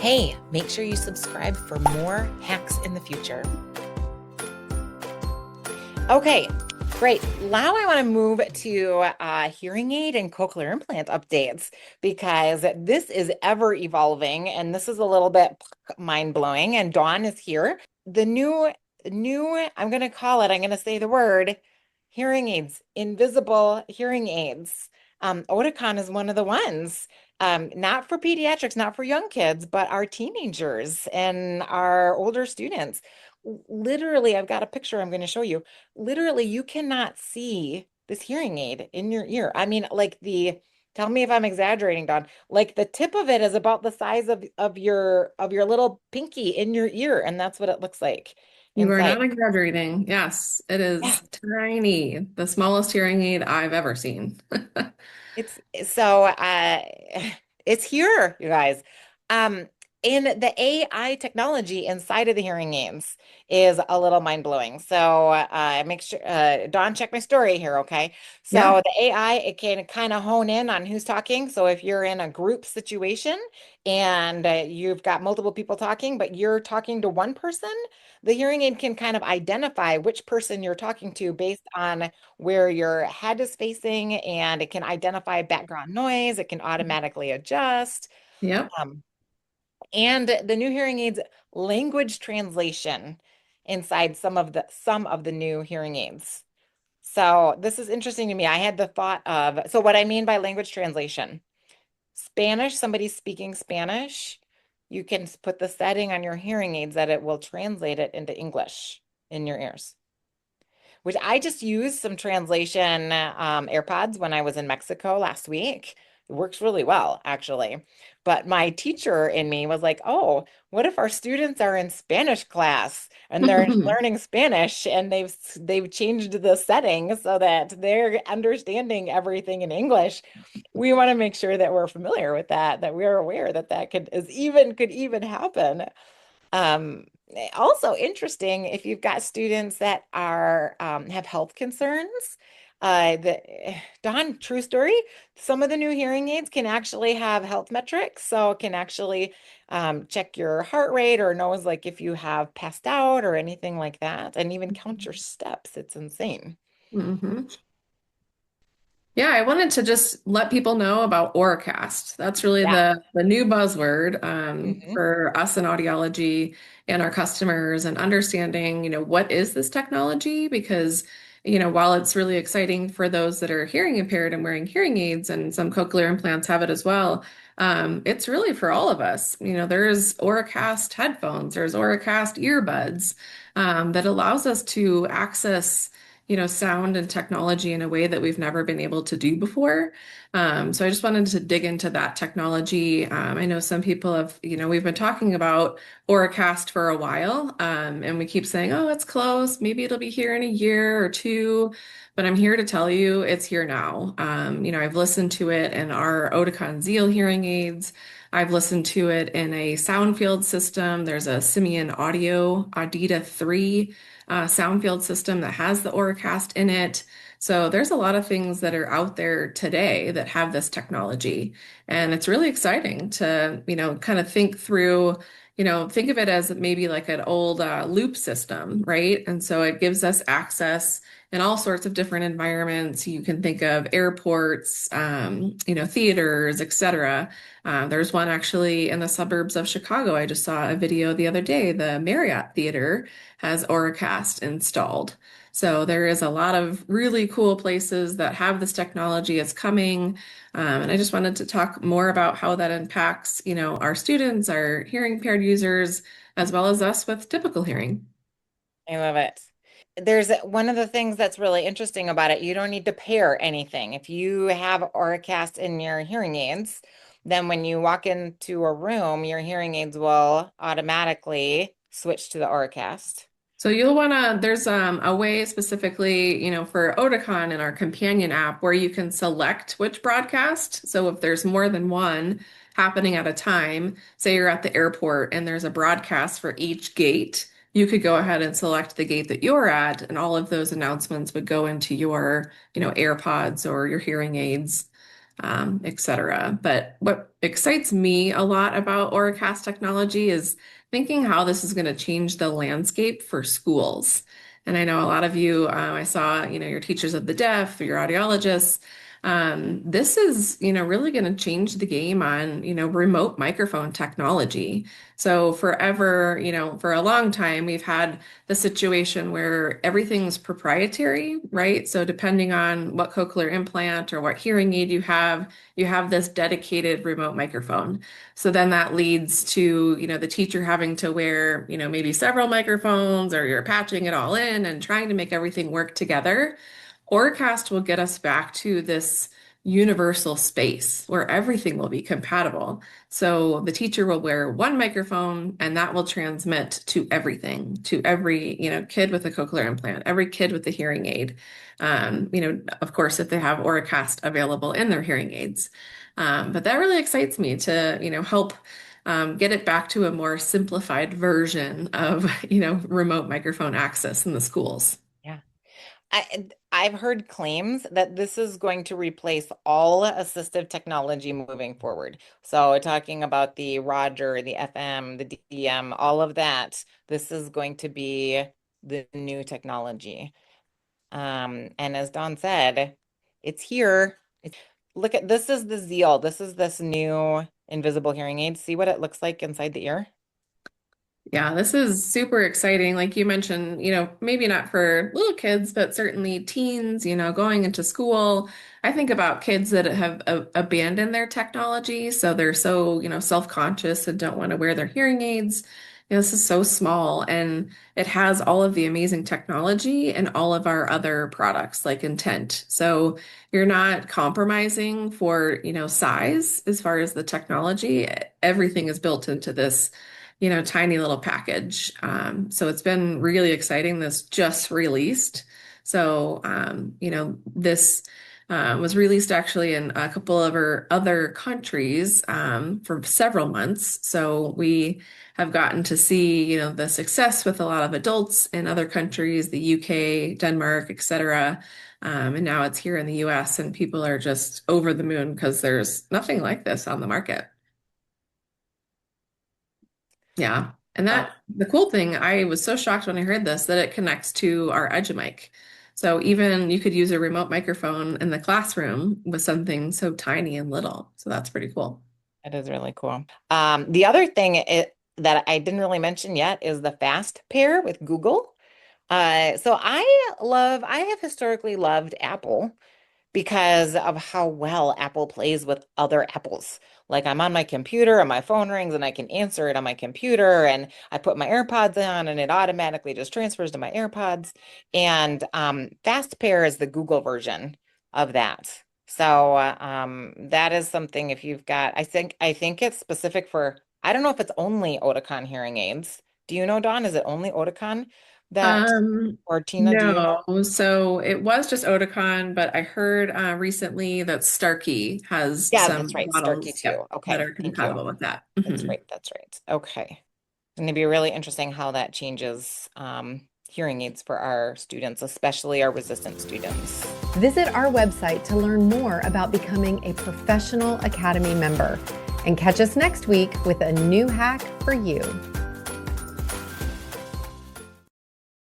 Hey, make sure you subscribe for more hacks in the future. Okay, great. Now I want to move to hearing aid and cochlear implant updates because this is ever evolving and this is a little bit mind blowing. And Dawn is here. The new, I'm going to call it, I'm going to say the word hearing aids, invisible hearing aids. Oticon is one of the ones. Not for pediatrics, not for young kids, but our teenagers and our older students. Literally, I've got a picture I'm going to show you. Literally, you cannot see this hearing aid in your ear. I mean, tell me if I'm exaggerating, Don. Like the tip of it is about the size of your little pinky in your ear, and that's what it looks like You are inside. not exaggerating. Yes, it Yeah, is tiny. The smallest hearing aid I've ever seen. it's so it's here, you guys. Um, and the AI technology inside of the hearing aids is a little mind-blowing. So make sure Dawn, check my story here, okay? Yeah. So the AI, it can kind of hone in on who's talking. So if you're in a group situation and you've got multiple people talking, but you're talking to one person, the hearing aid can kind of identify which person you're talking to based on where your head is facing, and it can identify background noise. It can automatically adjust. Yep. Um, and the new hearing aids language translation inside some of the new hearing aids. So this is interesting to me. I had the thought of, so what I mean by language translation, Spanish, somebody speaking Spanish, you can put the setting on your hearing aids that it will translate it into English in your ears, which I just used some translation AirPods when I was in Mexico last week. It works really well, actually. But my teacher in me was like, oh, what if our students are in Spanish class and they're learning Spanish and they've changed the setting so that they're understanding everything in English? We want to make sure that we're familiar with that, that we're aware that that could even happen. Also interesting if you've got students that are have health concerns. Don, true story, some of the new hearing aids can actually have health metrics, so it can actually check your heart rate or knows like if you have passed out or anything like that, and even count your steps. It's insane. hmm Yeah, I wanted to just let people know about Auracast. That's really Yeah. the new buzzword Mhm. for us in audiology and our customers and understanding, what is this technology? Because, while it's really exciting for those that are hearing impaired and wearing hearing aids, and some cochlear implants have it as well, it's really for all of us. There's Auracast headphones, there's Auracast earbuds that allows us to access sound and technology in a way that we've never been able to do before. So I just wanted to dig into that technology. I know some people have, we've been talking about Auracast for a while, and we keep saying, oh, it's close. Maybe it'll be here in a year or two. But I'm here to tell you it's here now. I've listened to it in our Oticon Zeal hearing aids. I've listened to it in a sound field system. There's a Simian Audio Audita 3 sound field system that has the Auracast in it. So there's a lot of things that are out there today that have this technology. And it's really exciting to, kind of think through, think of it as maybe like an old loop system, right? And so it gives us access in all sorts of different environments. You can think of airports, theaters, etc. There's one actually in the suburbs of Chicago. I just saw a video the other day. The Marriott Theater has Auracast installed. So there is a lot of really cool places that have this technology. It's coming. And I just wanted to talk more about how that impacts, our students, our hearing impaired users, as well as us with typical hearing. I love it. There's one of the things that's really interesting about it. You don't need to pair anything. If you have Auracast in your hearing aids, then when you walk into a room, your hearing aids will automatically switch to the Auracast. So there's a way specifically, for Oticon in our companion app where you can select which broadcast. So if there's more than one happening at a time, say you're at the airport and there's a broadcast for each gate, you could go ahead and select the gate that you're at, and all of those announcements would go into your, AirPods or your hearing aids. etc. But what excites me a lot about Auracast technology is thinking how this is going to change the landscape for schools. And I know a lot of you, I saw, your teachers of the deaf, your audiologists. This is, really going to change the game on, remote microphone technology. So forever, for a long time, we've had the situation where everything's proprietary, right? So depending on what cochlear implant or what hearing aid you have this dedicated remote microphone. So then that leads to, the teacher having to wear, maybe several microphones, or you're patching it all in and trying to make everything work together. Oracast will get us back to this universal space where everything will be compatible. So the teacher will wear one microphone and that will transmit to everything, to every, kid with a cochlear implant, every kid with a hearing aid. Of course, if they have Auracast available in their hearing aids. But that really excites me to, help get it back to a more simplified version of, remote microphone access in the schools. Yeah. I've heard claims that this is going to replace all assistive technology moving forward. So talking about the Roger, the FM, the DM, all of that, this is going to be the new technology. And as Dawn said, it's here. Look at this is the Zeal. This is this new invisible hearing aid. See what it looks like inside the ear? Yeah, this is super exciting. Like you mentioned, maybe not for little kids, but certainly teens, going into school. I think about kids that have abandoned their technology. So they're so, self-conscious and don't want to wear their hearing aids. This is so small and it has all of the amazing technology and all of our other products like intent. So you're not compromising for, size as far as the technology. Everything is built into this tiny little package. So it's been really exciting. This just released. So, this was released actually in a couple of our other countries for several months. So we have gotten to see, the success with a lot of adults in other countries, the UK, Denmark, etc. And now it's here in the US, and people are just over the moon because there's nothing like this on the market. Yeah. And Well, the cool thing, I was so shocked when I heard this that it connects to our Edge. So even you could use a remote microphone in the classroom with something so tiny and little. So that's pretty cool. it is really cool. The other thing that I didn't really mention yet is the fast pair with Google. So I have historically loved Apple because of how well Apple plays with other apples. Like I'm on my computer and my phone rings and I can answer it on my computer and I put my AirPods on and it automatically just transfers to my AirPods. And Fast Pair is the Google version of that. So that is something if you've got, I think it's specific for, I don't know if it's only Oticon hearing aids. Do you know, Dawn? Is it only Oticon that, or Tina, do you know? No. So it was just Oticon, but I heard recently that Starkey has Yeah, that's some right. Starkey models, too. yep, that Okay, are thank you. compatible with that. That's Mhm. right. That's right. Okay. It's going to be really interesting how that changes hearing aids for our students, especially our resistant students. Visit our website to learn more about becoming a professional academy member and catch us next week with a new hack for you.